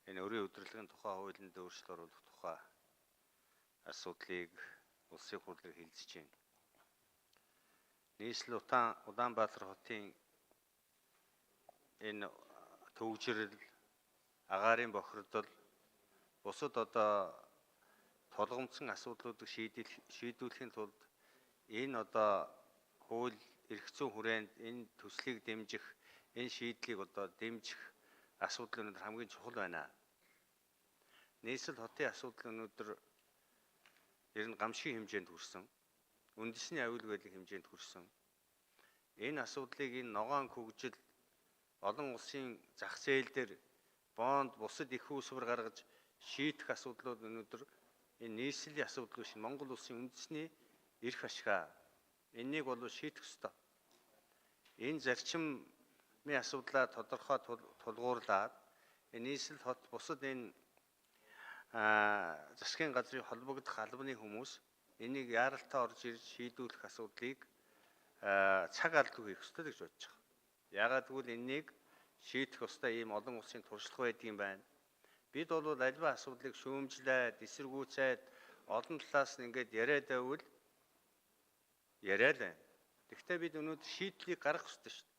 Энэ өрийн удирдлагын тухай хуулинд өөрчлөлт оруулах тухай асуудлыг улсын хурлаар хэлэлцэж байна. Нийслэл Улаанбаатар хотын энэ төвөгжрөл, агаарын бохирдол, бусад тулгымдсан асуудлуудыг шийдвэрлэхийн тулд энэ хууль эрх зүйн хүрээнд энэ төслийг дэмжих, энэ шийдлийг дэмжих асуудал өнөөдөр хамгийн чухал байна. Нийслэл хотын асуудал өнөөдөр ер нь гамшигын хэмжээнд хүрсэн. Үндэсний аюул байдлын хэмжээнд хүрсэн. Энэ асуудлыг энэ ногоон хөгжил олон улсын зах зээл дээр бонд бусад их үүсвэр гаргаж шийдэх асуудлууд өнөөдөр энэ нийслэлийн асуудал биш, Монгол улсын үндэсний эрх ашиг. Энийг шийдэх ёстой. Энэ зарчмын асуудлаа тодорхой тулгуурлаад нийслэл хот бусад энэ засгийн газрын холбогдох албаны хүмүүс энийг яаралтай орж ирж шийдвэрлэх асуудлыг цаг алдгүй хийх ёстой гэж бодож байгаа. Яагаад гэвэл энийг шийдэх ёстой ийм олон улсын туршлага байдгийн байна. Бид альва асуудлыг шүүмжлээд, эсэргүүцээд олон талаас нь ингээд яриад байвал яриа л байна. Гэхдээ бид өнөөдөр шийдлийг гаргах ёстой шүү дээ.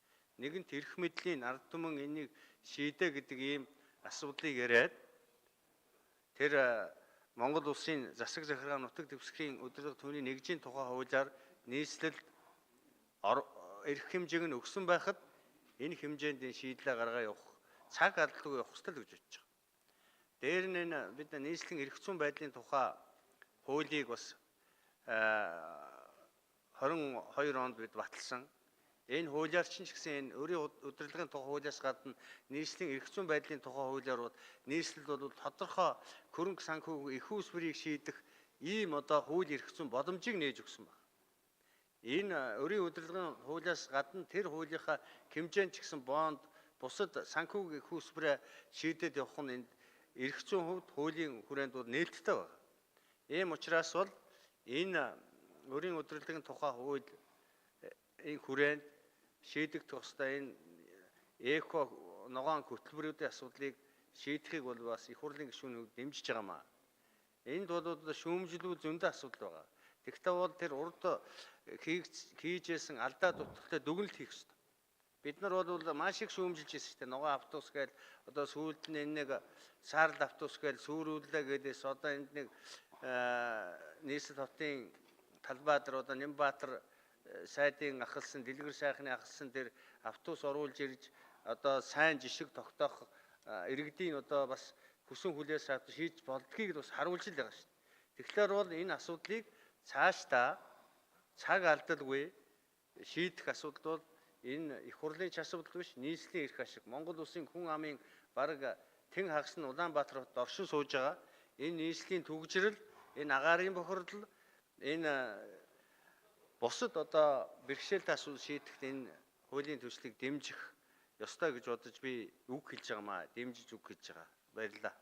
Нэгэнт эрх мэдлийн ард түмэн энийг шийдэ гэдэг ийм асуудлыг яриад тэр Монгол улсын засаг захиргаа нутаг дэвсгэрийн удирдлага түүний нэгжийн тухай хуулиар нийслэлд эрх хэмжээг нь өгсөн байхад энэ хэмжээнд шийдлээ гаргаа явах цаг алдалгүй явах ёстой л гэж бодож байгаа. Дээр нь бид нийслэлийн эрх зүйн байдлын тухай хуулийг бас 22 онд бид баталсан. Энэ хуулиар ч гэсэн энэ өрийн удирдлагын тухай хуулиас гадна нийслэлийн эрх зүйн байдлын тухай хуулиар нийслэлд тодорхой хөрөнгө санхүү их үүсвэрийг шийдэх ийм хууль эрх зүйн боломжийг нээж өгсөн байна. Энэ өрийн удирдлагын хуулиас гадна тэр хуулийнхаа хэмжээнд ч гэсэн бонд бусад санхүү их үүсвэрээ шийдээд явах нь энэ эрх зүйн хувьд хуулийн хүрээнд нээлттэй байна. Ийм учраас энэ өрийн удирдлагын тухай хууль энэ хүрээнд шийдэгдэх ёстой энэ эко ногоон хөтөлбөрүүдийн асуудлыг шийдэхийг бас их хурлын гишүүн дэмжиж байгаамаа. Энд шүүмжлэл зөндөө асуудал байгаа. Тэгвэл тэр урд хийжсэн алдаа дутагтай дүгнэлт хийх ёстой. Бид нар маш их шүүмжилж ирсэн шүү дээ. Ногоон автобус гээл сүүлд нь нэг саарл автобус гээл сүрүүллээ гэдээс энд нэг нийслэл хотын талбай дээр Нямбаатар сайдын ахалсан, дэлгэр сайхны ахалсан дээр автобус оруулж ирж сайн жишг тогтоох иргэдийн бас хүсэн хүлээс шийдэж болдгийг бас харуулж л байгаа шүү дээ. Тэгэхээр энэ асуудлыг цаашдаа цаг алдалгүй шийдэх асуудал энэ их хурлын ч асуудал биш, нийслэлийн эрх ашиг. Монгол улсын хүн амын бараг тэн хагас нь Улаанбаатар хотод оршин сууж байгаа. Энэ нийслэлийн төвөгжрөл, энэ агаарын бохирдол, энэ бусад бэрхшээлтэй асуудал шийдэхэд энэ хуулийн төслийг дэмжих ёстой гэж бодож би үг хэлж байгаамаа. Дэмжиж үг хэлж байгаа. Баярлалаа.